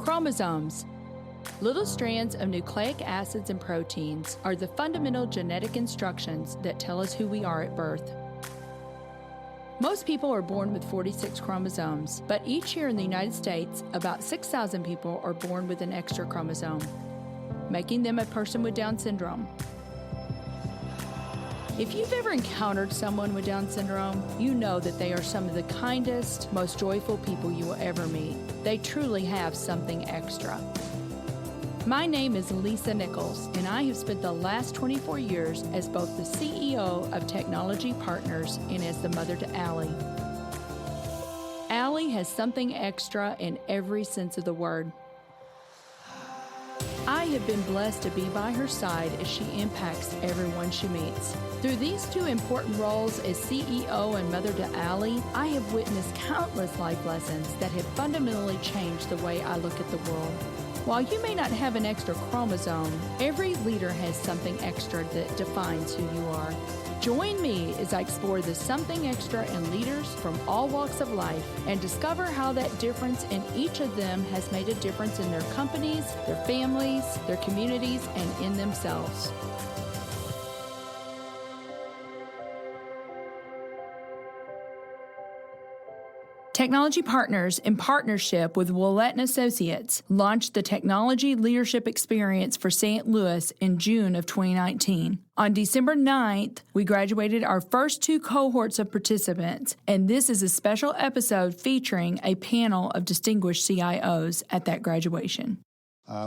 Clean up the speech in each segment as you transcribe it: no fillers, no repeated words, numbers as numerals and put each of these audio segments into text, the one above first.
Chromosomes. Little strands of nucleic acids and proteins are the fundamental genetic instructions that tell us who we are at birth. Most people are born with 46 chromosomes, but each year in the United States, about 6,000 people are born with an extra chromosome, making them a person with Down syndrome. If you've ever encountered someone with Down syndrome, you know that they are some of the kindest, most joyful people you will ever meet. They truly have something extra. My name is Lisa Nichols, and I have spent the last 24 years as both the CEO of Technology Partners and as the mother to Allie. Allie has something extra in every sense of the word. I have been blessed to be by her side as she impacts everyone she meets. Through these two important roles as CEO and mother to Allie, I have witnessed countless life lessons that have fundamentally changed the way I look at the world. While you may not have an extra chromosome, every leader has something extra that defines who you are. Join me as I explore the something extra in leaders from all walks of life and discover how that difference in each of them has made a difference in their companies, their families, their communities, and in themselves. Technology Partners, in partnership with Ouellette & Associates, launched the Technology Leadership Experience for St. Louis in June of 2019. On December 9th, we graduated our first 2 cohorts of participants, and this is a special episode featuring a panel of distinguished CIOs at that graduation.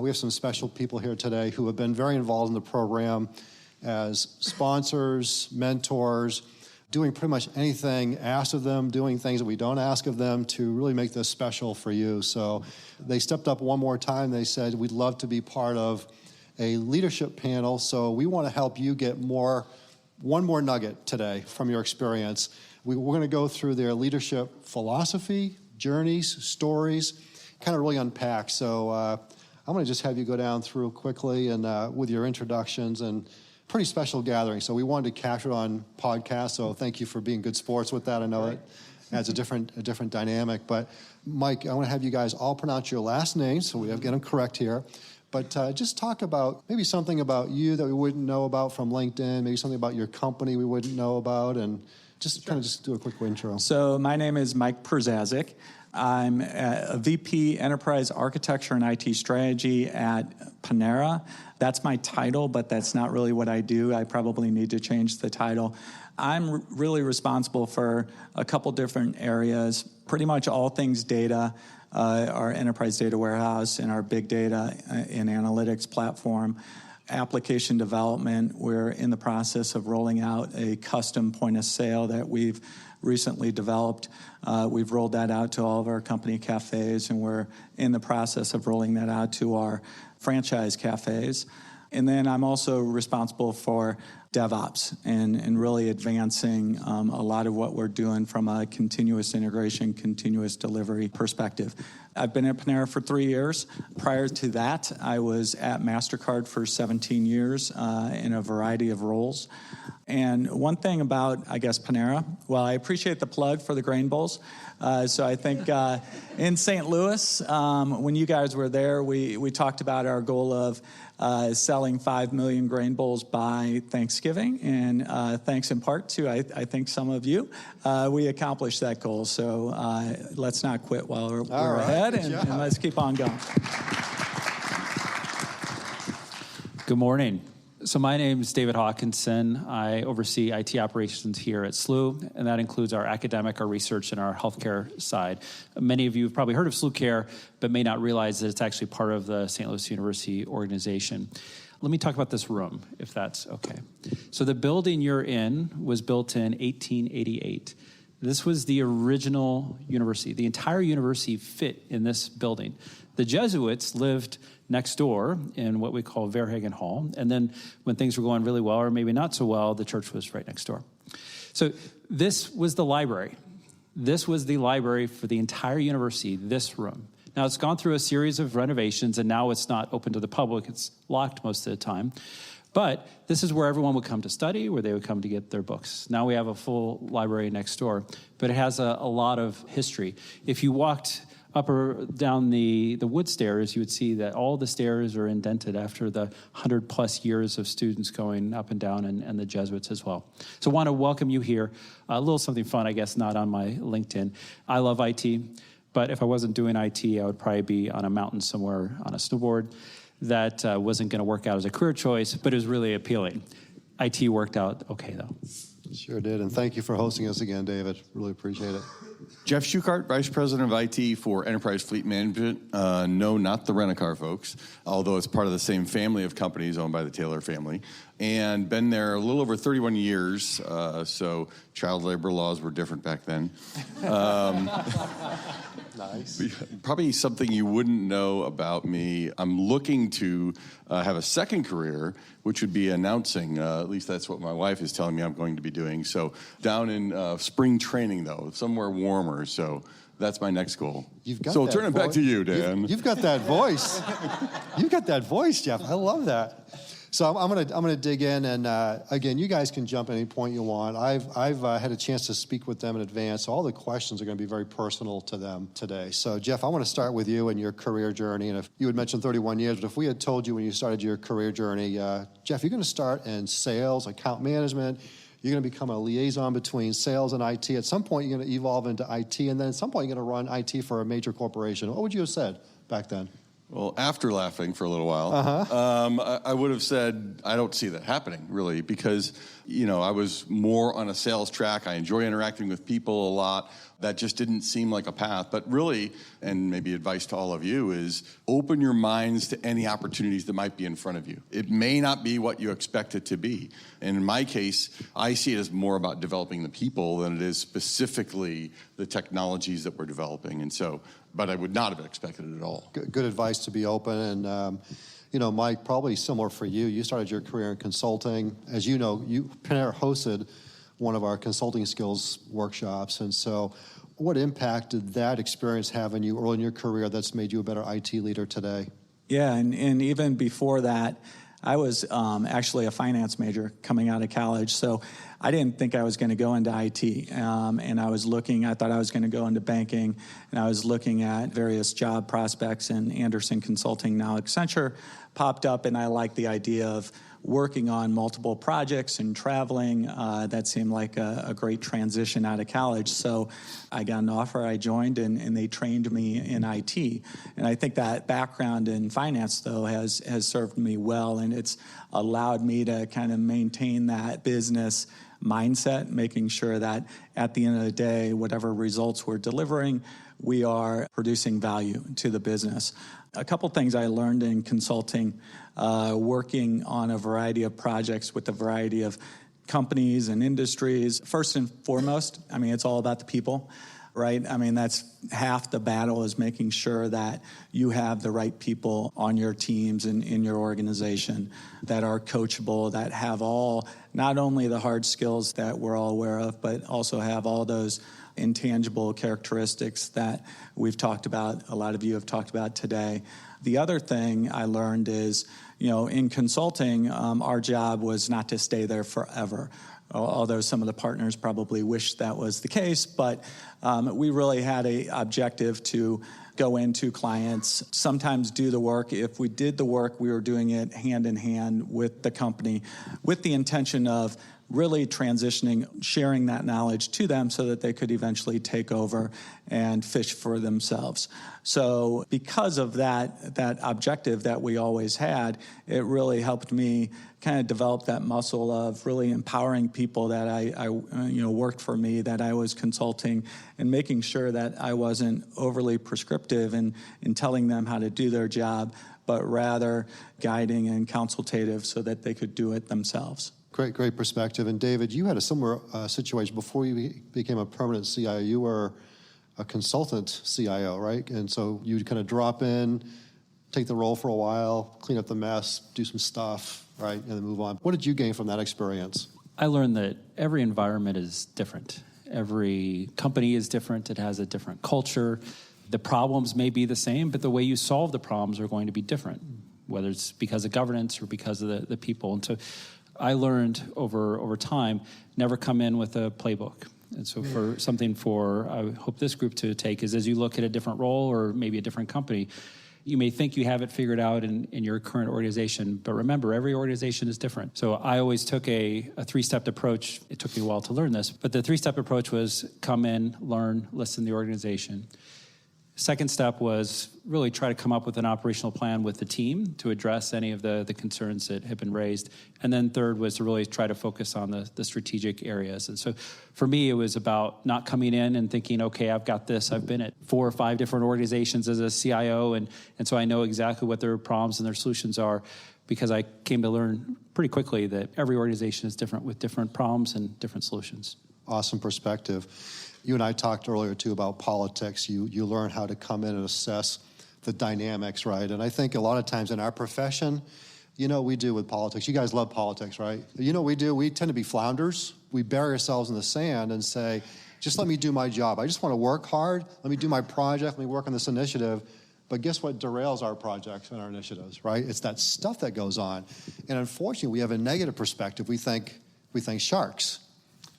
We have some special people here today who have been very involved in the program as sponsors, mentors, doing pretty much anything asked of them, doing things that we don't ask of them to really make this special for you. So they stepped up one more time. They said, we'd love to be part of a leadership panel. So we want to help you get one more nugget today from your experience. We're going to go through their leadership philosophy, journeys, stories, kind of really unpack. So I'm going to just have you go down through quickly and with your introductions, and pretty special gathering. So we wanted to capture it on podcast. So thank you for being good sports with that. I know it adds a different dynamic. But Mike, I want to have you guys all pronounce your last names so we have to get them correct here. But just talk about maybe something about you that we wouldn't know about from LinkedIn, maybe something about your company we wouldn't know about, and just kind of just do a quick intro. So my name is Mike Perzazik. I'm a VP Enterprise Architecture and IT Strategy at Panera. That's my title, but that's not really what I do. I probably need to change the title. I'm really responsible for a couple different areas, pretty much all things data, our enterprise data warehouse and our big data and analytics platform. Application development, we're in the process of rolling out a custom point of sale that we've recently developed. We've rolled that out to all of our company cafes, and we're in the process of rolling that out to our franchise cafes. And then I'm also responsible for DevOps and really advancing a lot of what we're doing from a continuous integration, continuous delivery perspective. I've been at Panera for 3 years. Prior to that, I was at MasterCard for 17 years in a variety of roles. And one thing about, I guess, Panera, well, I appreciate the plug for the Grain Bowls. So I think in St. Louis, when you guys were there, we talked about our goal of selling 5 million Grain Bowls by Thanksgiving. And thanks in part to, I think, some of you, we accomplished that goal. So let's not quit while we're ahead, and let's keep on going. Good morning. So my name is David Hawkinson. I oversee IT operations here at SLU, and that includes our academic, our research, and our healthcare side. Many of you have probably heard of SLU Care, but may not realize that it's actually part of the St. Louis University organization. Let me talk about this room, if that's okay. So the building you're in was built in 1888. This was the original university. The entire university fit in this building. The Jesuits lived next door in what we call Verhagen Hall. And then when things were going really well, or maybe not so well, the church was right next door. So this was the library. This was the library for the entire university, this room. Now, it's gone through a series of renovations, and now it's not open to the public. It's locked most of the time. But this is where everyone would come to study, where they would come to get their books. Now we have a full library next door, but it has a lot of history. If you walked up or down the wood stairs, you would see that all the stairs are indented after the 100-plus years of students going up and down, and the Jesuits as well. So I want to welcome you here. A little something fun, I guess, not on my LinkedIn. I love IT, but if I wasn't doing IT, I would probably be on a mountain somewhere on a snowboard. That wasn't going to work out as a career choice, but it was really appealing. IT worked out okay, though. Sure did, and thank you for hosting us again, David. Really appreciate it. Jeff Schukart, Vice President of IT for Enterprise Fleet Management. No, not the rent-a-car folks, although it's part of the same family of companies owned by the Taylor family. And been there a little over 31 years, so child labor laws were different back then. Nice. Probably something you wouldn't know about me. I'm looking to have a second career, which would be announcing. At least that's what my wife is telling me I'm going to be doing. So down in spring training, though, somewhere warmer. So that's my next goal. So I'll turn it back to you, Dan. You've got that voice. You've got that voice, Jeff. I love that. So I'm gonna dig in, and again, you guys can jump at any point you want. I've had a chance to speak with them in advance. So all the questions are going to be very personal to them today. So Jeff, I want to start with you and your career journey. And if you had mentioned 31 years, but if we had told you when you started your career journey, Jeff, you're going to start in sales, account management. You're going to become a liaison between sales and IT. At some point, you're going to evolve into IT, and then at some point, you're going to run IT for a major corporation. What would you have said back then? Well, after laughing for a little while, I would have said, I don't see that happening, really, because, I was more on a sales track. I enjoy interacting with people a lot. That just didn't seem like a path. But really, and maybe advice to all of you, is open your minds to any opportunities that might be in front of you. It may not be what you expect it to be. And in my case, I see it as more about developing the people than it is specifically the technologies that we're developing. And so, but I would not have expected it at all. Good advice to be open. And, Mike, probably similar for you. You started your career in consulting. As you know, Panera hosted one of our consulting skills workshops. And so what impact did that experience have on you early in your career that's made you a better IT leader today? Yeah, and even before that, I was actually a finance major coming out of college, so I didn't think I was going to go into IT. And I thought I was going to go into banking, and I was looking at various job prospects, and Anderson Consulting, now Accenture, popped up, and I liked the idea of working on multiple projects and traveling. That seemed like a great transition out of college. So I got an offer, I joined, and they trained me in IT. And I think that background in finance, though, has served me well, and it's allowed me to kind of maintain that business mindset, making sure that at the end of the day, whatever results we're delivering, we are producing value to the business. A couple things I learned in consulting, working on a variety of projects with a variety of companies and industries. First and foremost, it's all about the people, right? That's half the battle, is making sure that you have the right people on your teams and in your organization that are coachable, that have all, not only the hard skills that we're all aware of, but also have all those intangible characteristics that we've talked about, a lot of you have talked about today. The other thing I learned is, in consulting, our job was not to stay there forever, although some of the partners probably wish that was the case, but we really had an objective to go into clients, sometimes do the work. If we did the work, we were doing it hand in hand with the company with the intention of really transitioning, sharing that knowledge to them so that they could eventually take over and fish for themselves. So because of that objective that we always had, it really helped me kind of develop that muscle of really empowering people that I worked for me, that I was consulting, and making sure that I wasn't overly prescriptive in telling them how to do their job, but rather guiding and consultative so that they could do it themselves. Great perspective. And David, you had a similar situation before you became a permanent CIO. You were a consultant CIO, right? And so you'd kind of drop in, take the role for a while, clean up the mess, do some stuff, right, and then move on. What did you gain from that experience? I learned that every environment is different. Every company is different. It has a different culture. The problems may be the same, but the way you solve the problems are going to be different, whether it's because of governance or because of the people. And so I learned over time, never come in with a playbook. And so I hope this group to take is as you look at a different role or maybe a different company, you may think you have it figured out in your current organization, but remember, every organization is different. So I always took a three-step approach. It took me a while to learn this, but the three-step approach was come in, learn, listen to the organization. Second step was really try to come up with an operational plan with the team to address any of the concerns that have been raised. And then third was to really try to focus on the strategic areas. And so for me, it was about not coming in and thinking, okay, I've got this. I've been at 4 or 5 different organizations as a CIO, and so I know exactly what their problems and their solutions are, because I came to learn pretty quickly that every organization is different with different problems and different solutions. Awesome perspective. You and I talked earlier, too, about politics. You learn how to come in and assess the dynamics, right? And I think a lot of times in our profession, you know what we do with politics. You guys love politics, right? You know what we do? We tend to be flounders. We bury ourselves in the sand and say, just let me do my job. I just want to work hard. Let me do my project. Let me work on this initiative. But guess what derails our projects and our initiatives, right? It's that stuff that goes on. And unfortunately, we have a negative perspective. We think sharks.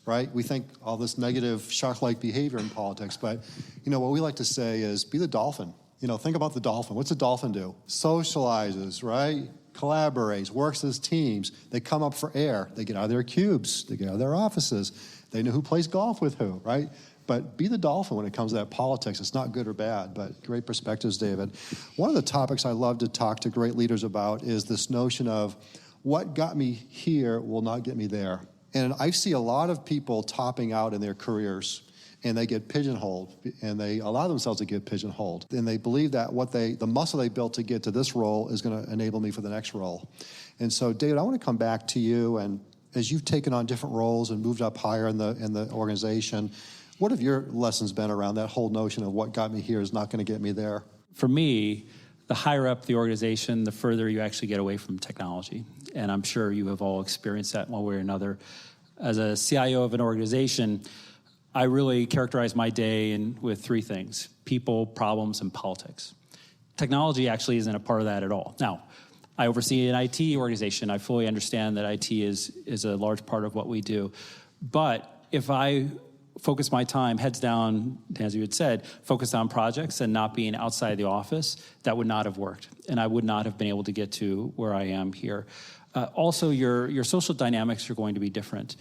Right? We think all this negative shark-like behavior in politics, but what we like to say is be the dolphin. Think about the dolphin. What's a dolphin do? Socializes, right? Collaborates, works as teams. They come up for air. They get out of their cubes. They get out of their offices. They know who plays golf with who, right? But be the dolphin when it comes to that politics. It's not good or bad, but great perspectives, David. One of the topics I love to talk to great leaders about is this notion of what got me here will not get me there. And I see a lot of people topping out in their careers, and they get pigeonholed, and they allow themselves to get pigeonholed. And they believe that the muscle they built to get to this role is going to enable me for the next role. And so, David, I want to come back to you, and as you've taken on different roles and moved up higher in the organization, what have your lessons been around that whole notion of what got me here is not going to get me there? For me, the higher up the organization, the further you actually get away from technology. And I'm sure you have all experienced that in one way or another. As a CIO of an organization, I really characterize my day with 3 things: people, problems, and politics. Technology actually isn't a part of that at all. Now, I oversee an IT organization. I fully understand that IT is a large part of what we do. But if I focus my time heads down, as you had said, focused on projects and not being outside the office, that would not have worked. And I would not have been able to get to where I am here. Also, your social dynamics are going to be different.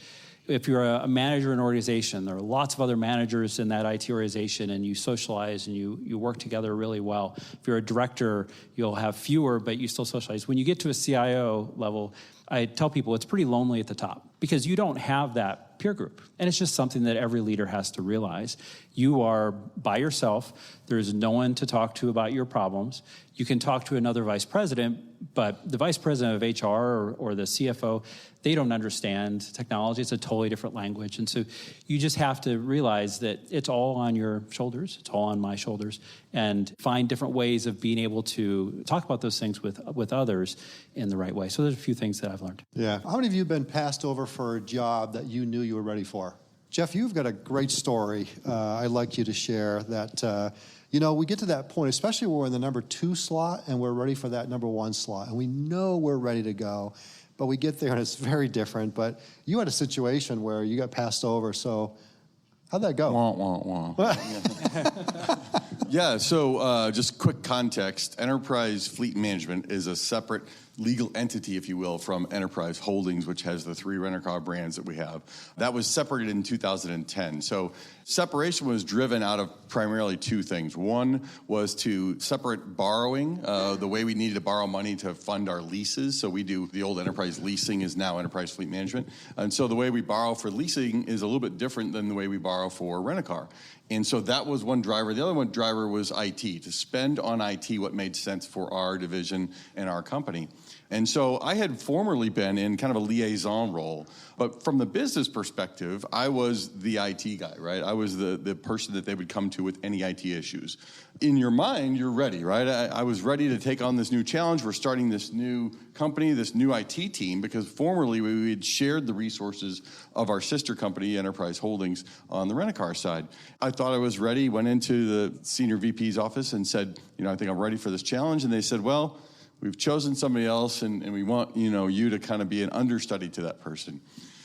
If you're a manager in an organization, there are lots of other managers in that IT organization, and you socialize and you work together really well. If you're a director, you'll have fewer, but you still socialize. When you get to a CIO level, I tell people it's pretty lonely at the top because you don't have that peer group. And it's just something that every leader has to realize. You are by yourself. There's no one to talk to about your problems. You can talk to another vice president, but the vice president of HR or the CFO, they don't understand technology. It's a totally different language. And so you just have to realize that it's all on your shoulders. It's all on my shoulders. And find different ways of being able to talk about those things with others in the right way. So there's a few things that I've learned. Yeah. How many of you have been passed over for a job that you knew you were ready for? Jeff, you've got a great story I'd like you to share that, we get to that point, especially when we're in the number 2 slot and we're ready for that number 1 slot. And we know we're ready to go, but we get there and it's very different. But you had a situation where you got passed over, so how'd that go? Wah, wah, wah. Yeah, so just quick context. Enterprise Fleet Management is a separate legal entity, if you will, from Enterprise Holdings, which has the 3 rent-a-car brands that we have. That was separated in 2010. So separation was driven out of primarily 2 things. One was to separate borrowing, the way we needed to borrow money to fund our leases. So we do the old Enterprise Leasing is now Enterprise Fleet Management. And so the way we borrow for leasing is a little bit different than the way we borrow for rent-a-car. And so that was one driver. The other one driver was IT, to spend on IT what made sense for our division and our company. And so I had formerly been in kind of a liaison role, but from the business perspective, I was the IT guy, right? I was the person that they would come to with any IT issues. In your mind, you're ready, right? I was ready to take on this new challenge. We're starting this new company, this new IT team, because formerly we had shared the resources of our sister company, Enterprise Holdings, on the rent-a-car side. I thought I was ready, went into the senior VP's office and said, I think I'm ready for this challenge. And they said, well, we've chosen somebody else, and we want you to kind of be an understudy to that person.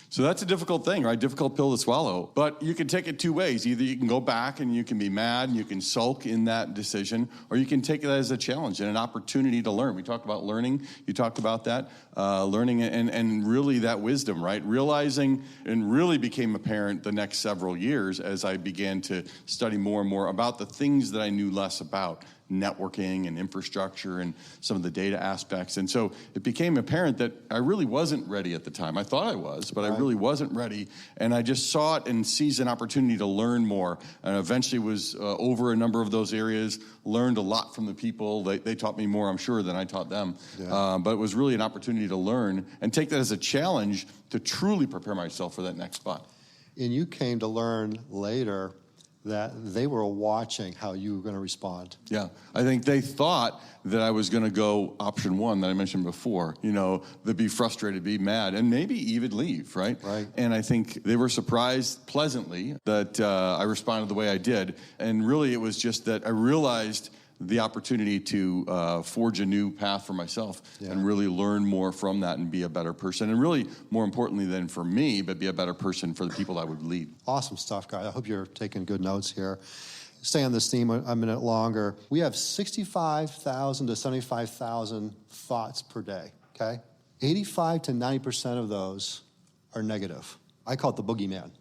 So that's a difficult thing, right? Difficult pill to swallow. But you can take it two ways. Either you can go back and you can be mad and you can sulk in that decision, or you can take it as a challenge and an opportunity to learn. We talked about learning. You talked about that. Learning and really that wisdom, right? Realizing and really became apparent the next several years as I began to study more and more about the things that I knew less about. Networking and infrastructure and some of the data aspects. And so it became apparent that I really wasn't ready at the time. I thought I was, but I really wasn't ready. And I just saw it and seized an opportunity to learn more. And eventually was over a number of those areas, learned a lot from the people. They taught me more, I'm sure, than I taught them. Yeah. But it was really an opportunity to learn and take that as a challenge to truly prepare myself for that next spot. And you came to learn later that they were watching how you were going to respond. Yeah, I think they thought that I was going to go option one that I mentioned before, the be frustrated, be mad, and maybe even leave, right? Right. And I think they were surprised pleasantly that I responded the way I did. And really it was just that I realized the opportunity to forge a new path for myself and really learn more from that and be a better person. And really, more importantly than for me, but be a better person for the people I would lead. Awesome stuff, guys. I hope you're taking good notes here. Stay on this theme a minute longer. We have 65,000 to 75,000 thoughts per day, okay? 85 to 90% of those are negative. I call it the boogeyman.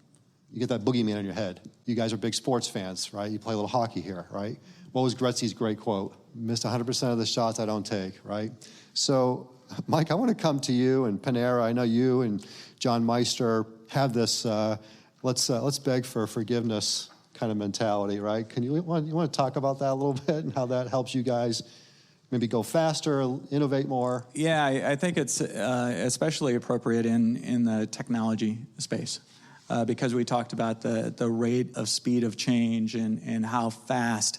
You get that boogeyman in your head. You guys are big sports fans, right? You play a little hockey here, right? What was Gretzky's great quote? Missed 100% of the shots I don't take, right? So, Mike, I want to come to you and Panera. I know you and John Meister have this let's beg for forgiveness kind of mentality, right? You want to talk about that a little bit and how that helps you guys maybe go faster, innovate more? Yeah, I think it's especially appropriate in the technology space. Because we talked about the rate of speed of change and how fast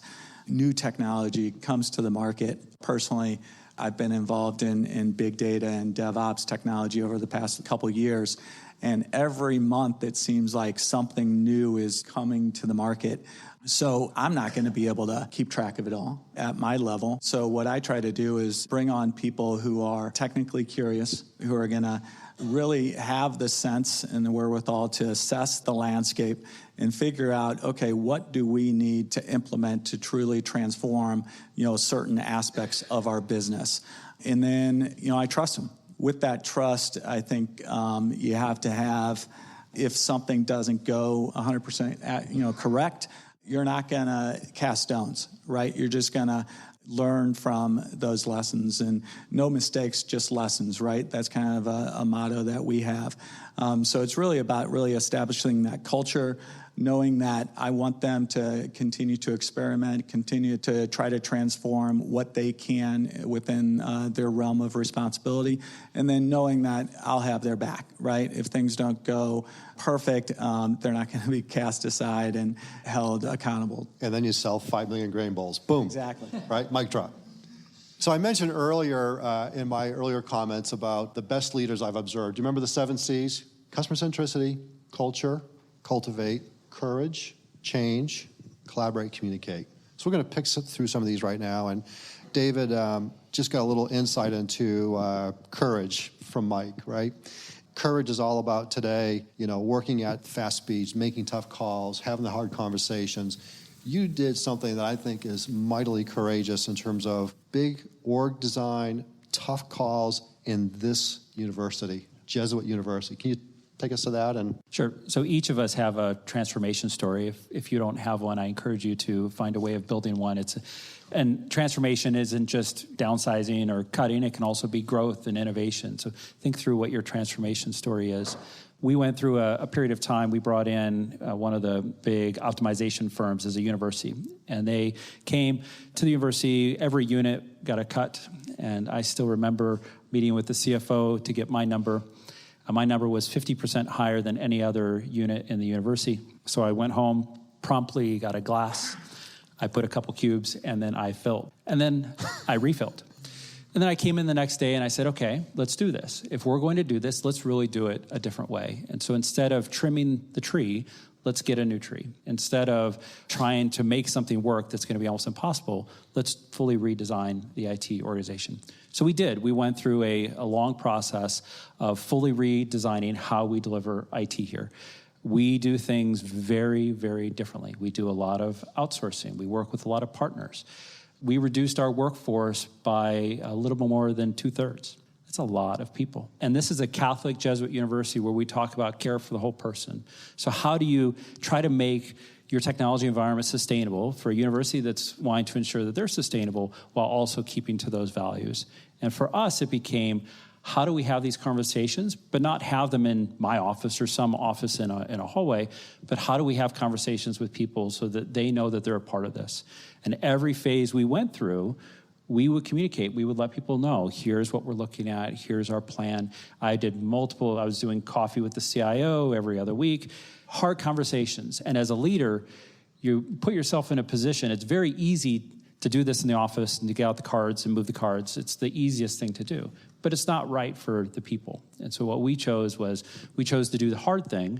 new technology comes to the market. Personally, I've been involved in big data and DevOps technology over the past couple years, and every month it seems like something new is coming to the market. So I'm not going to be able to keep track of it all at my level. So what I try to do is bring on people who are technically curious, who are going to really have the sense and the wherewithal to assess the landscape and figure out, okay, what do we need to implement to truly transform, certain aspects of our business? And then, I trust them. With that trust, I think you have to have, if something doesn't go 100% correct, you're not going to cast stones, right? You're just going to learn from those lessons, and no mistakes, just lessons, right? That's kind of a motto that we have. So it's really about really establishing that culture, knowing that I want them to continue to experiment, continue to try to transform what they can within their realm of responsibility, and then knowing that I'll have their back, right? If things don't go perfect, they're not going to be cast aside and held accountable. And then you sell 5 million grain bowls. Boom. Exactly. Right? Mic drop. So I mentioned earlier in my earlier comments about the best leaders I've observed. Do you remember the 7 C's? Customer centricity, culture, cultivate, courage, change, collaborate, communicate. So we're going to pick through some of these right now. And David just got a little insight into courage from Mike, right? Courage is all about today, working at fast speeds, making tough calls, having the hard conversations. You did something that I think is mightily courageous in terms of big org design, tough calls in this university, Jesuit University. Can you take us to that? Sure. So each of us have a transformation story. If you don't have one, I encourage you to find a way of building one. And transformation isn't just downsizing or cutting. It can also be growth and innovation. So think through what your transformation story is. We went through a period of time. We brought in one of the big optimization firms as a university. And they came to the university. Every unit got a cut. And I still remember meeting with the CFO to get my number. My number was 50% higher than any other unit in the university. So I went home, promptly got a glass. I put a couple cubes, and then I filled. And then I refilled. And then I came in the next day, and I said, okay, let's do this. If we're going to do this, let's really do it a different way. And so instead of trimming the tree, let's get a new tree. Instead of trying to make something work that's going to be almost impossible, let's fully redesign the IT organization. So we did. We went through a long process of fully redesigning how we deliver IT here. We do things very, very differently. We do a lot of outsourcing. We work with a lot of partners. We reduced our workforce by a little bit more than 2/3. That's a lot of people. And this is a Catholic Jesuit university where we talk about care for the whole person. So how do you try to make your technology environment sustainable for a university that's wanting to ensure that they're sustainable while also keeping to those values? And for us, it became, how do we have these conversations, but not have them in my office or some office in a hallway, but how do we have conversations with people so that they know that they're a part of this? And every phase we went through, we would communicate. We would let people know, here's what we're looking at, here's our plan. I was doing coffee with the CIO every other week, hard conversations. And as a leader, you put yourself in a position, it's very easy to do this in the office and to get out the cards and move the cards. It's the easiest thing to do, but it's not right for the people. And so what we chose to do the hard thing,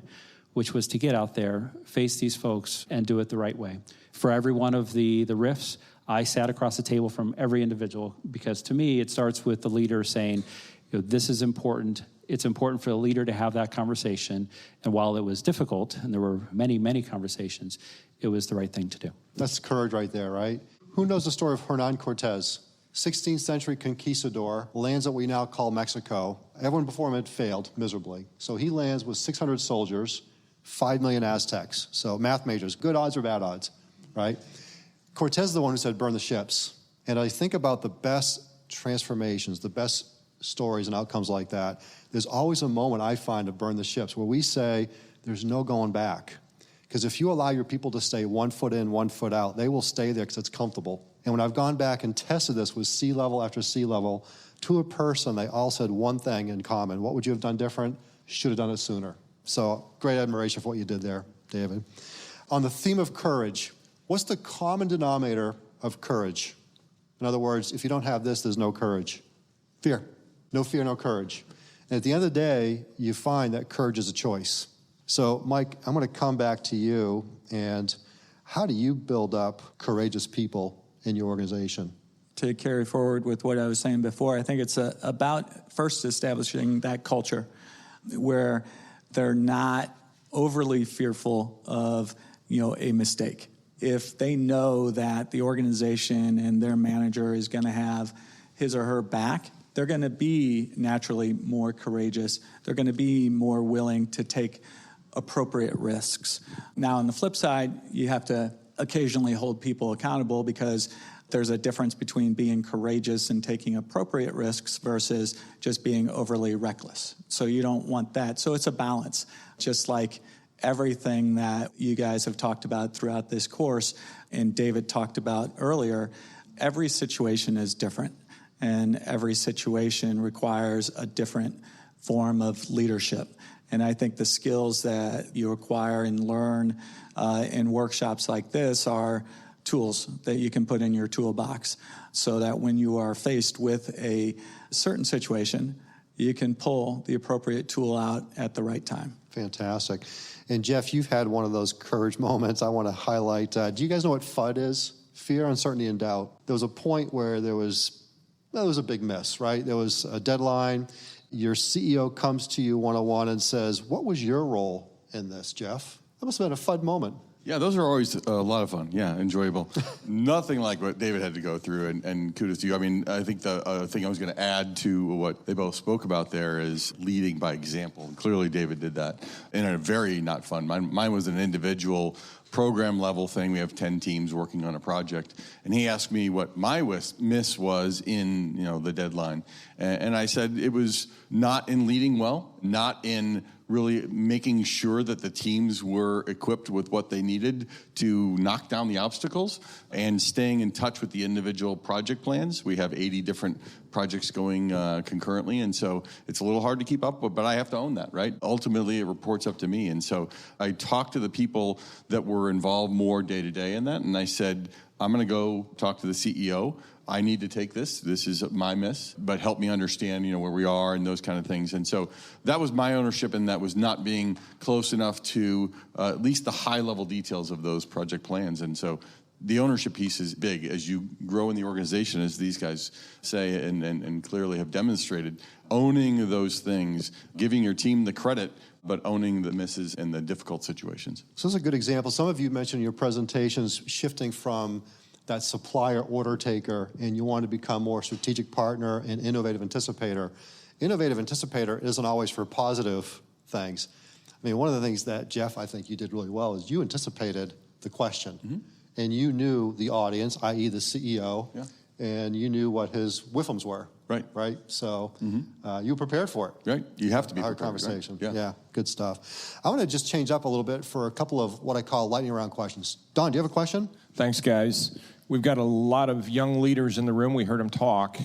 which was to get out there, face these folks, and do it the right way. For every one of the riffs, I sat across the table from every individual, because to me, it starts with the leader saying, this is important. It's important for the leader to have that conversation. And while it was difficult, and there were many, many conversations, it was the right thing to do. That's courage right there, right? Who knows the story of Hernan Cortez? 16th century conquistador, lands that we now call Mexico. Everyone before him had failed miserably. So he lands with 600 soldiers, 5 million Aztecs. So math majors, good odds or bad odds, right? Cortez is the one who said, burn the ships. And I think about the best transformations, the best stories and outcomes like that. There's always a moment I find to burn the ships where we say, there's no going back. Because if you allow your people to stay 1 foot in, 1 foot out, they will stay there because it's comfortable. And when I've gone back and tested this with sea level after sea level, to a person, they all said one thing in common. What would you have done different? Should have done it sooner. So great admiration for what you did there, David. On the theme of courage, what's the common denominator of courage? In other words, if you don't have this, there's no courage. Fear. No fear, no courage. And at the end of the day, you find that courage is a choice. So, Mike, I'm going to come back to you. And how do you build up courageous people in your organization? To carry forward with what I was saying before, I think it's about first establishing that culture where they're not overly fearful of, a mistake. If they know that the organization and their manager is going to have his or her back, they're going to be naturally more courageous. They're going to be more willing to take appropriate risks. Now, on the flip side, you have to occasionally hold people accountable, because there's a difference between being courageous and taking appropriate risks versus just being overly reckless. So you don't want that. So it's a balance, just like everything that you guys have talked about throughout this course and David talked about earlier. Every situation is different, and every situation requires a different form of leadership. And I think the skills that you acquire and learn in workshops like this are tools that you can put in your toolbox, so that when you are faced with a certain situation, you can pull the appropriate tool out at the right time. Fantastic. And Jeff, you've had one of those courage moments I want to highlight. Do you guys know what FUD is? Fear, uncertainty, and doubt. There was a point where there was a big miss, right? There was a deadline. Your CEO comes to you one-on-one and says, what was your role in this, Jeff? That must have been a FUD moment. Yeah, those are always a lot of fun. Yeah, enjoyable. Nothing like what David had to go through, and kudos to you. I mean, I think the thing I was going to add to what they both spoke about there is leading by example. And clearly, David did that in a very not fun. Mine was an individual program level thing. We have 10 teams working on a project, and he asked me what my miss was in the deadline, and I said it was not in leading well, not in really making sure that the teams were equipped with what they needed to knock down the obstacles, and staying in touch with the individual project plans. We have 80 different projects going concurrently, and so it's a little hard to keep up with, but I have to own that, right? Ultimately, it reports up to me, and so I talked to the people that were were involved more day to day in that. And I said, I'm going to go talk to the CEO. I need to take this. This is my miss, but help me understand, where we are and those kind of things. And so that was my ownership, and that was not being close enough to at least the high-level details of those project plans. And so the ownership piece is big as you grow in the organization, as these guys say and clearly have demonstrated. Owning those things, giving your team the credit, but owning the misses and the difficult situations. So this is a good example. Some of you mentioned in your presentations shifting from that supplier order taker, and you want to become more strategic partner and innovative anticipator. Innovative anticipator isn't always for positive things. I mean, one of the things that, Jeff, I think you did really well is you anticipated the question. And you knew the audience, i.e. the CEO, and you knew what his whiffums were. Right? So you were prepared for it. Right. You have to be Hard prepared. conversation. Right? Yeah, good stuff. I want to just change up a little bit for a couple of what I call lightning round questions. Don, do you have a question? Thanks, guys. We've got a lot of young leaders in the room. We heard them talk.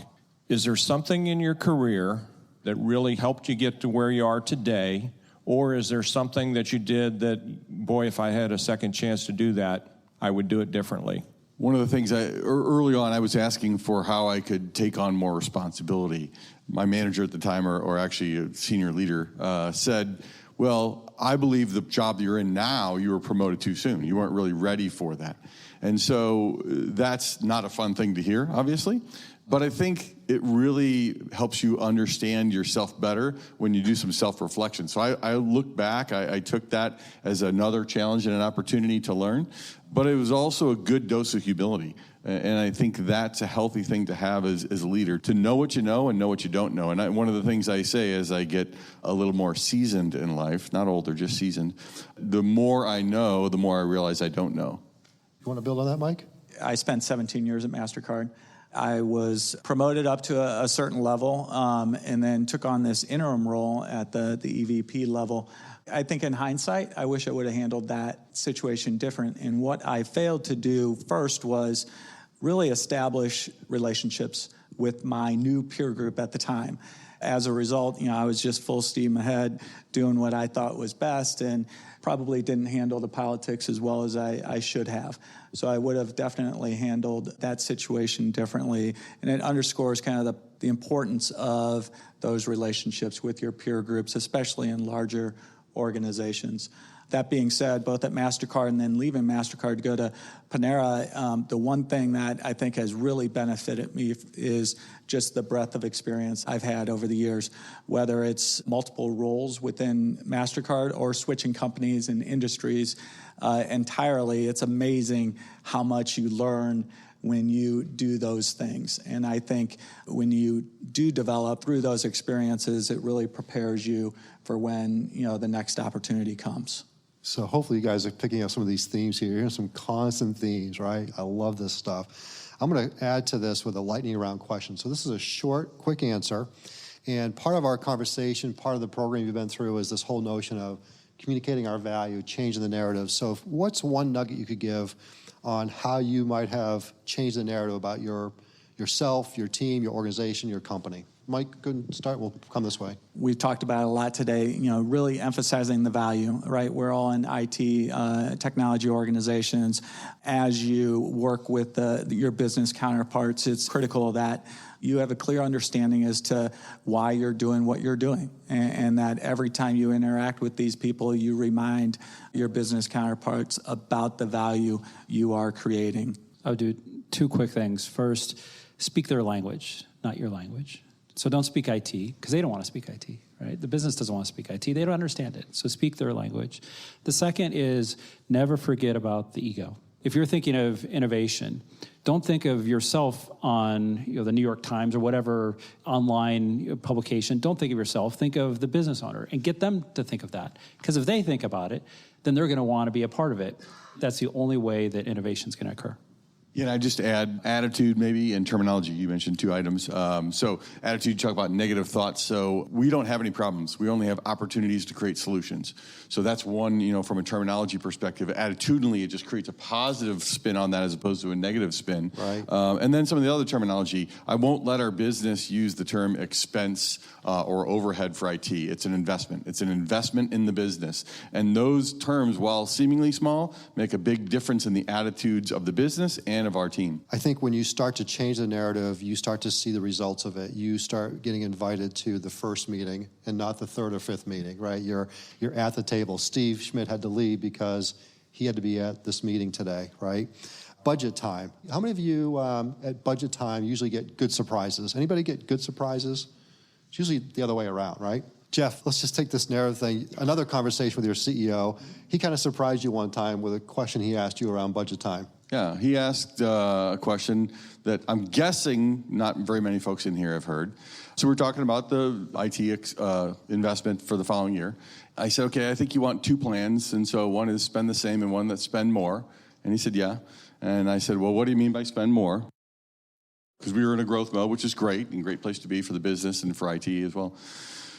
Is there something in your career that really helped you get to where you are today? Or is there something that you did that, boy, if I had a second chance to do that, I would do it differently? One of the things early on, I was asking for how I could take on more responsibility. My manager at the time, or actually a senior leader, said, well, I believe the job that you're in now, you were promoted too soon. You weren't really ready for that. And so that's not a fun thing to hear, obviously. But I think it really helps you understand yourself better when you do some self-reflection. So I look back, I took that as another challenge and an opportunity to learn. But it was also a good dose of humility. And I think that's a healthy thing to have as a leader, to know what you know and know what you don't know. And one of the things I say as I get a little more seasoned in life, not older, just seasoned, the more I know, the more I realize I don't know. You want to build on that, Mike? I spent 17 years at MasterCard. I was promoted up to a certain level and then took on this interim role at the EVP level. I think in hindsight, I wish I would have handled that situation different. And what I failed to do first was really establish relationships with my new peer group at the time. As a result, I was just full steam ahead doing what I thought was best and probably didn't handle the politics as well as I should have. So I would have definitely handled that situation differently. And it underscores kind of the importance of those relationships with your peer groups, especially in larger organizations. That being said, both at MasterCard and then leaving MasterCard to go to Panera, the one thing that I think has really benefited me is just the breadth of experience I've had over the years, whether it's multiple roles within MasterCard or switching companies and industries entirely. It's amazing how much you learn when you do those things. And I think when you do develop through those experiences, it really prepares you for when the next opportunity comes. So hopefully you guys are picking up some of these themes here. You're hearing some constant themes, right? I love this stuff. I'm going to add to this with a lightning round question. So this is a short, quick answer. And part of our conversation, part of the program you've been through is this whole notion of communicating our value, changing the narrative. So what's one nugget you could give on how you might have changed the narrative about yourself, your team, your organization, your company? Mike, good start. We'll come this way. We talked about it a lot today, really emphasizing the value, right? We're all in IT technology organizations. As you work with your business counterparts, it's critical that you have a clear understanding as to why you're doing what you're doing, and that every time you interact with these people, you remind your business counterparts about the value you are creating. I'll do two quick things. First, speak their language, not your language. So don't speak IT, because they don't want to speak IT, right? The business doesn't want to speak IT. They don't understand it. So speak their language. The second is never forget about the ego. If you're thinking of innovation, don't think of yourself on the New York Times or whatever online publication. Don't think of yourself. Think of the business owner and get them to think of that. Because if they think about it, then they're going to want to be a part of it. That's the only way that innovation is going to occur. Yeah, and I just add attitude maybe and terminology. You mentioned two items. So attitude, you talk about negative thoughts. So we don't have any problems. We only have opportunities to create solutions. So that's one, from a terminology perspective. Attitudinally, it just creates a positive spin on that as opposed to a negative spin. Right. And then some of the other terminology, I won't let our business use the term expense or overhead for IT. It's an investment. It's an investment in the business. And those terms, while seemingly small, make a big difference in the attitudes of the business and of our team. I think when you start to change the narrative, you start to see the results of it. You start getting invited to the first meeting and not the third or fifth meeting, right? You're at the table. Steve Schmidt had to leave because he had to be at this meeting today, right? Budget time. How many of you at budget time usually get good surprises? Anybody get good surprises? It's usually the other way around, right? Jeff, let's just take this narrative thing. Another conversation with your CEO. He kind of surprised you one time with a question he asked you around budget time. Yeah, he asked a question that I'm guessing not very many folks in here have heard. So we're talking about the IT investment for the following year. I said, okay, I think you want two plans, and so one is spend the same and one that's spend more. And he said, yeah. And I said, well, what do you mean by spend more? Because we were in a growth mode, which is great, and a great place to be for the business and for IT as well.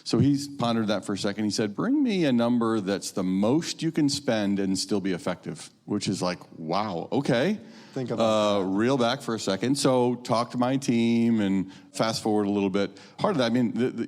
So he's pondered that for a second. He said, bring me a number that's the most you can spend and still be effective, which is like, wow, okay. Think about that. Reel back for a second. So talk to my team and fast forward a little bit. Part of that,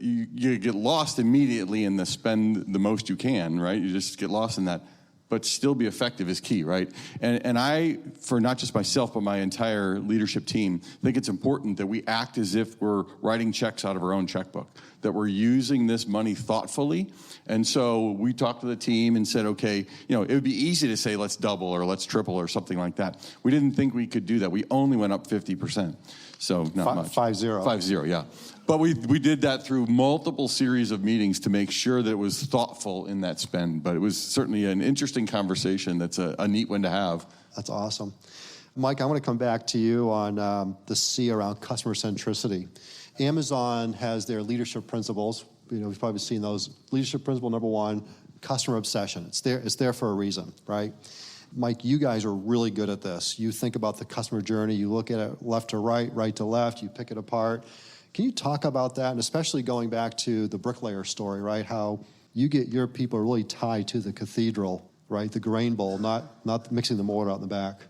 you get lost immediately in the spend the most you can, right? You just get lost in that. But still be effective is key, right? And I, for not just myself, but my entire leadership team, think it's important that we act as if we're writing checks out of our own checkbook, that we're using this money thoughtfully. And so we talked to the team and said, okay, it would be easy to say, let's double or let's triple or something like that. We didn't think we could do that. We only went up 50%. So not much. 5-0. 5-0, yeah. But we did that through multiple series of meetings to make sure that it was thoughtful in that spend. But it was certainly an interesting conversation that's a neat one to have. That's awesome. Mike, I want to come back to you on the C around customer centricity. Amazon has their leadership principles. We've probably seen those. Leadership principle number one, customer obsession. It's there for a reason, right? Mike, you guys are really good at this. You think about the customer journey. You look at it left to right, right to left. You pick it apart. Can you talk about that? And especially going back to the bricklayer story, right? How you get your people really tied to the cathedral, right? The grain bowl, not mixing the mortar out in the back.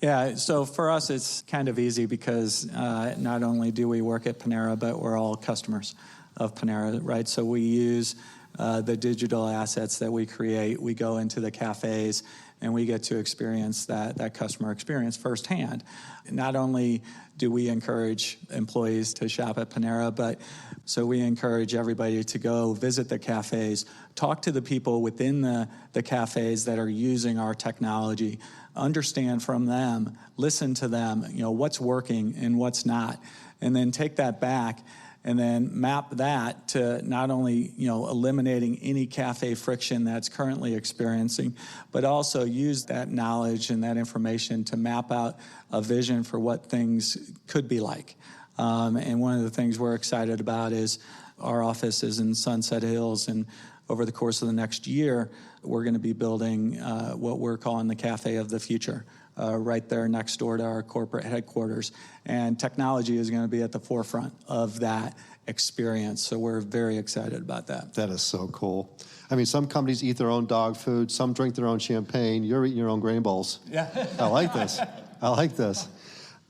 Yeah, so for us, it's kind of easy because not only do we work at Panera, but we're all customers of Panera, right? So we use the digital assets that we create. We go into the cafes, and we get to experience that customer experience firsthand. Not only do we encourage employees to shop at Panera, but so we encourage everybody to go visit the cafes, talk to the people within the cafes that are using our technology, understand from them, listen to them, what's working and what's not, and then take that back and then map that to not only, eliminating any cafe friction that's currently experiencing, but also use that knowledge and that information to map out a vision for what things could be like. And one of the things we're excited about is our office is in Sunset Hills, and over the course of the next year, we're going to be building what we're calling the Cafe of the Future, right there next door to our corporate headquarters. And technology is going to be at the forefront of that experience, so we're very excited about that. That is so cool. Some companies eat their own dog food, some drink their own champagne. You're eating your own grain bowls. Yeah. I like this.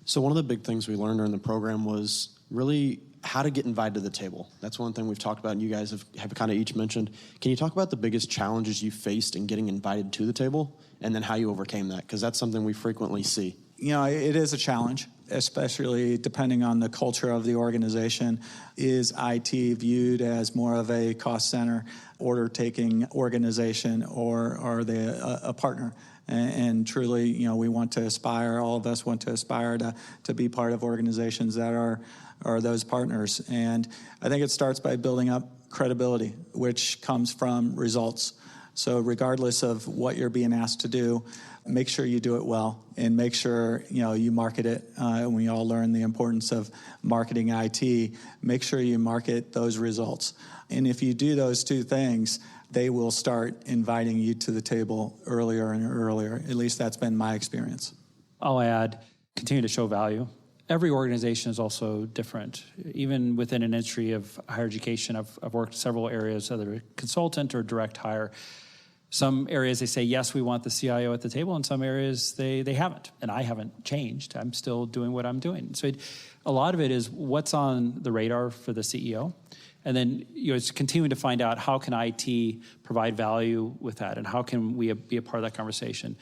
So one of the big things we learned during the program was really how to get invited to the table. That's one thing we've talked about, and you guys have kind of each mentioned. Can you talk about the biggest challenges you faced in getting invited to the table, and then how you overcame that? Because that's something we frequently see. It is a challenge, especially depending on the culture of the organization. Is IT viewed as more of a cost center, order-taking organization, or are they a partner? And truly, we want to aspire, all of us want to aspire to be part of organizations that are those partners. And I think it starts by building up credibility, which comes from results. So regardless of what you're being asked to do, make sure you do it well, and make sure you market it. And we all learn the importance of marketing IT. Make sure you market those results. And if you do those two things, they will start inviting you to the table earlier and earlier. At least that's been my experience. I'll add, continue to show value. Every organization is also different. Even within an industry of higher education, I've worked several areas, whether consultant or direct hire. Some areas they say, yes, we want the CIO at the table. In some areas they haven't. And I haven't changed. I'm still doing what I'm doing. So a lot of it is what's on the radar for the CEO. And then it's continuing to find out how can IT provide value with that and how can we be a part of that conversation.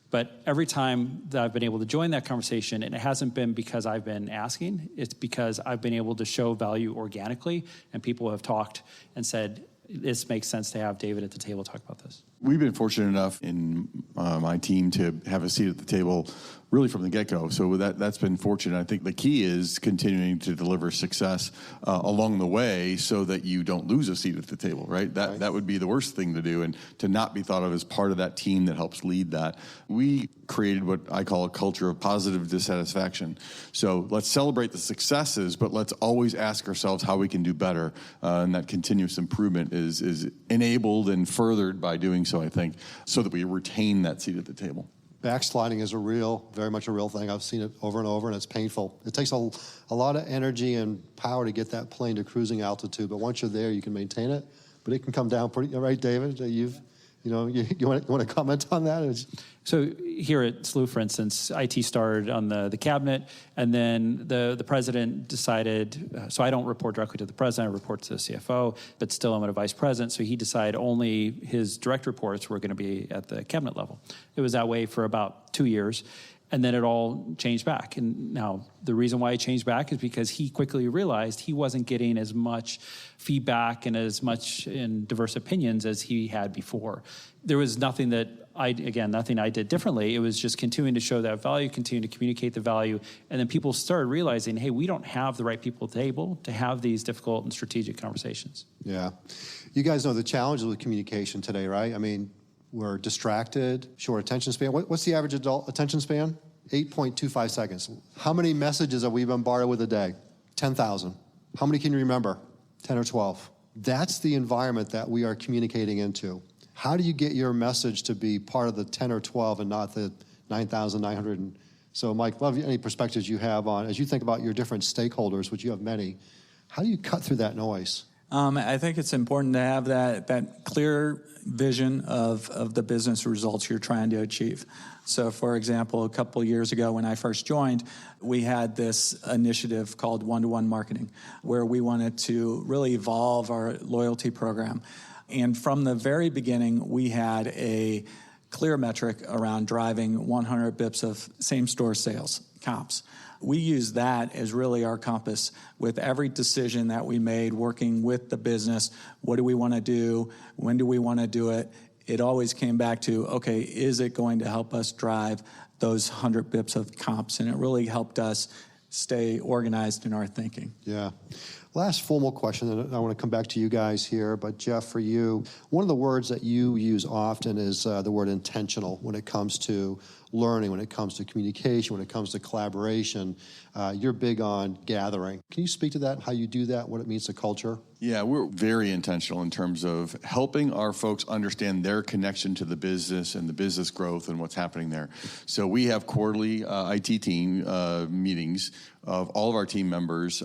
But every time that I've been able to join that conversation, and it hasn't been because I've been asking, it's because I've been able to show value organically, and people have talked and said, this makes sense to have David at the table talk about this. We've been fortunate enough in my team to have a seat at the table really from the get-go. So that's been fortunate. I think the key is continuing to deliver success along the way so that you don't lose a seat at the table, right? That would be the worst thing to do, and to not be thought of as part of that team that helps lead that. We created what I call a culture of positive dissatisfaction. So let's celebrate the successes, but let's always ask ourselves how we can do better. And that continuous improvement is enabled and furthered by doing so, I think, so that we retain that seat at the table. Backsliding is very much a real thing. I've seen it over and over, and it's painful. It takes a lot of energy and power to get that plane to cruising altitude, but once you're there, you can maintain it. But it can come down pretty, right, David? You want to comment on that? So here at SLU, for instance, IT started on the cabinet, and then the president decided, so I don't report directly to the president, I report to the CFO, but still I'm a vice president, so he decided only his direct reports were going to be at the cabinet level. It was that way for about 2 years, and then it all changed back. And now the reason why it changed back is because he quickly realized he wasn't getting as much feedback and as much in diverse opinions as he had before. There was nothing I did differently. It was just continuing to show that value, continuing to communicate the value, and then people started realizing, hey, we don't have the right people at the table to have these difficult and strategic conversations. Yeah. You guys know the challenges with communication today, right? I mean, we're distracted, short attention span. What's the average adult attention span? 8.25 seconds. How many messages have we bombarded with a day? 10,000. How many can you remember? 10 or 12. That's the environment that we are communicating into. How do you get your message to be part of the 10 or 12 and not the 9,900? So, Mike, love any perspectives you have on, as you think about your different stakeholders, which you have many, how do you cut through that noise? I think it's important to have that clear vision of the business results you're trying to achieve. So, for example, a couple years ago when I first joined, we had this initiative called one-to-one marketing, where we wanted to really evolve our loyalty program. And from the very beginning, we had a clear metric around driving 100 bips of same-store sales, comps. We use that as really our compass with every decision that we made, working with the business. What do we want to do? When do we want to do it? It always came back to, okay, is it going to help us drive those 100 bips of comps? And it really helped us stay organized in our thinking. Yeah. Last formal question, and I want to come back to you guys here, but Jeff, for you, one of the words that you use often is the word intentional when it comes to learning, when it comes to communication, when it comes to collaboration. You're big on gathering. Can you speak to that, how you do that, what it means to culture? Yeah, we're very intentional in terms of helping our folks understand their connection to the business and the business growth and what's happening there. So we have quarterly IT team meetings of all of our team members.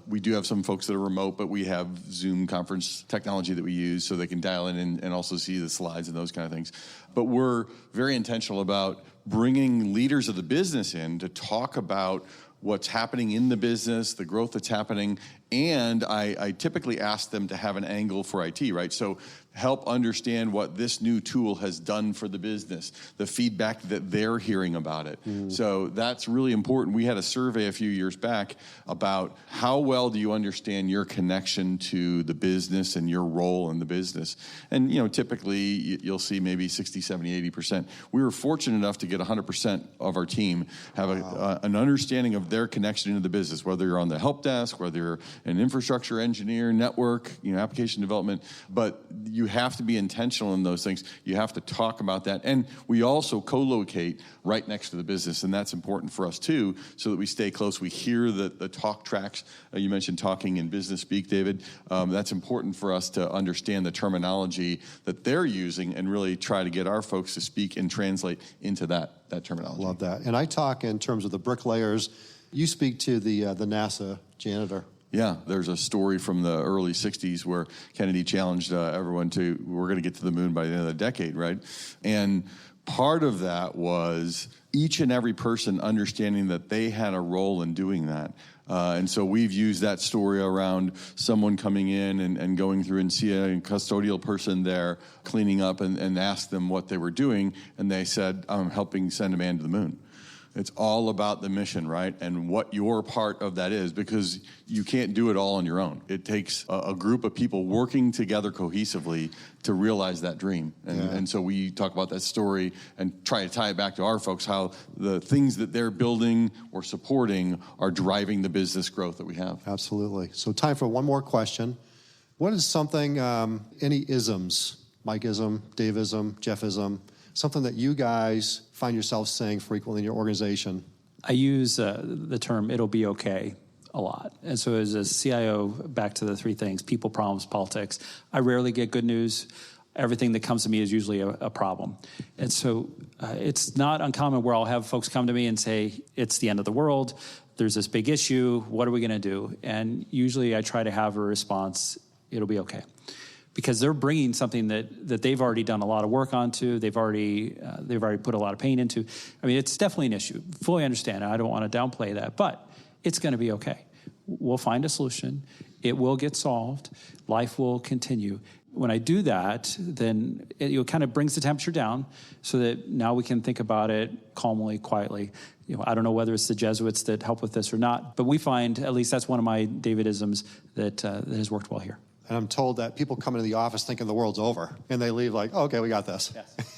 We do have some folks that are remote, but we have Zoom conference technology that we use so they can dial in and also see the slides and those kind of things. But we're very intentional about bringing leaders of the business in to talk about what's happening in the business, the growth that's happening, and I typically ask them to have an angle for IT, right? So help understand what this new tool has done for the business, the feedback that they're hearing about it. So that's really important. We had a survey a few years back about how well do you understand your connection to the business and your role in the business. And, typically you'll see maybe 60, 70, 80%. We were fortunate enough to get 100% of our team have an understanding of their connection into the business, whether you're on the help desk, whether you're an infrastructure engineer, network, application development, but you have to be intentional in those things. You have to talk about that. And we also co-locate right next to the business, and that's important for us too, so that we stay close. We hear the talk tracks. You mentioned talking in business speak, David. That's important for us to understand the terminology that they're using and really try to get our folks to speak and translate into that terminology. Love that. And I talk in terms of the bricklayers. You speak to the NASA janitor. Yeah, there's a story from the early 60s where Kennedy challenged everyone we're going to get to the moon by the end of the decade, right? And part of that was each and every person understanding that they had a role in doing that. And so we've used that story around someone coming in and going through and see a custodial person there cleaning up and ask them what they were doing. And they said, I'm helping send a man to the moon. It's all about the mission, right? And what your part of that is, because you can't do it all on your own. It takes a group of people working together cohesively to realize that dream. And so we talk about that story and try to tie it back to our folks, how the things that they're building or supporting are driving the business growth that we have. Absolutely. So time for one more question. What is something, any isms, Mike-ism, Dave-ism, Jeff-ism, something that you guys find yourself saying frequently in your organization? I use the term "it'll be okay" a lot. And so as a CIO, back to the three things: people, problems, politics. I rarely get good news. Everything that comes to me is usually a problem. And so it's not uncommon where I'll have folks come to me and say, it's the end of the world. There's this big issue. What are we going to do? And usually I try to have a response, it'll be okay. Because they're bringing something that they've already done a lot of work onto, they've already put a lot of pain into. I mean, it's definitely an issue. Fully understand. I don't want to downplay that, but it's going to be okay. We'll find a solution. It will get solved. Life will continue. When I do that, then it kind of brings the temperature down, so that now we can think about it calmly, quietly. I don't know whether it's the Jesuits that help with this or not, but we find, at least that's one of my Davidisms that has worked well here. And I'm told that people come into the office thinking the world's over, and they leave like, oh, okay, we got this. Yes.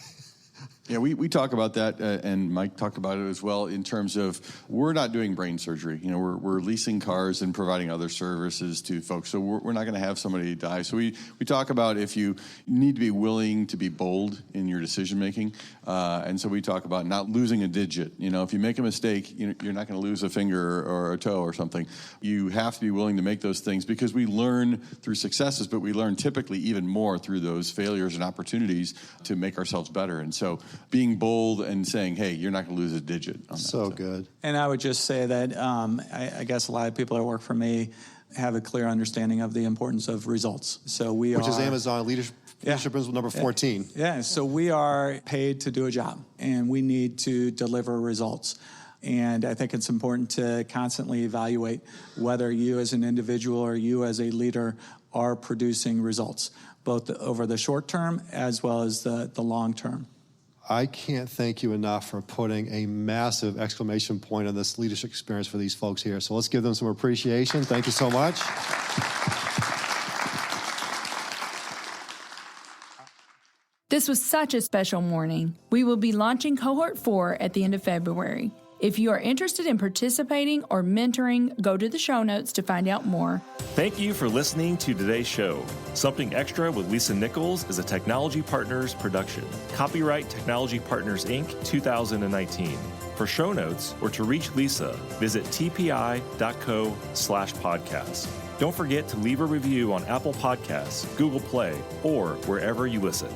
Yeah, we talk about that, and Mike talked about it as well, in terms of we're not doing brain surgery. We're leasing cars and providing other services to folks, so we're not going to have somebody die. So we talk about if you need to be willing to be bold in your decision making, and so we talk about not losing a digit. If you make a mistake, you're not going to lose a finger or a toe or something. You have to be willing to make those things, because we learn through successes, but we learn typically even more through those failures and opportunities to make ourselves better. And so being bold and saying, hey, you're not going to lose a digit on that. So good. And I would just say that I guess a lot of people that work for me have a clear understanding of the importance of results. So which is Amazon Leadership Principle number 14. Yeah, so we are paid to do a job, and we need to deliver results. And I think it's important to constantly evaluate whether you as an individual or you as a leader are producing results, both over the short term as well as the long term. I can't thank you enough for putting a massive exclamation point on this leadership experience for these folks here. So let's give them some appreciation. Thank you so much. This was such a special morning. We will be launching Cohort 4 at the end of February. If you are interested in participating or mentoring, go to the show notes to find out more. Thank you for listening to today's show. Something Extra with Lisa Nichols is a Technology Partners production. Copyright Technology Partners, Inc., 2019. For show notes or to reach Lisa, visit tpi.co/podcast. Don't forget to leave a review on Apple Podcasts, Google Play, or wherever you listen.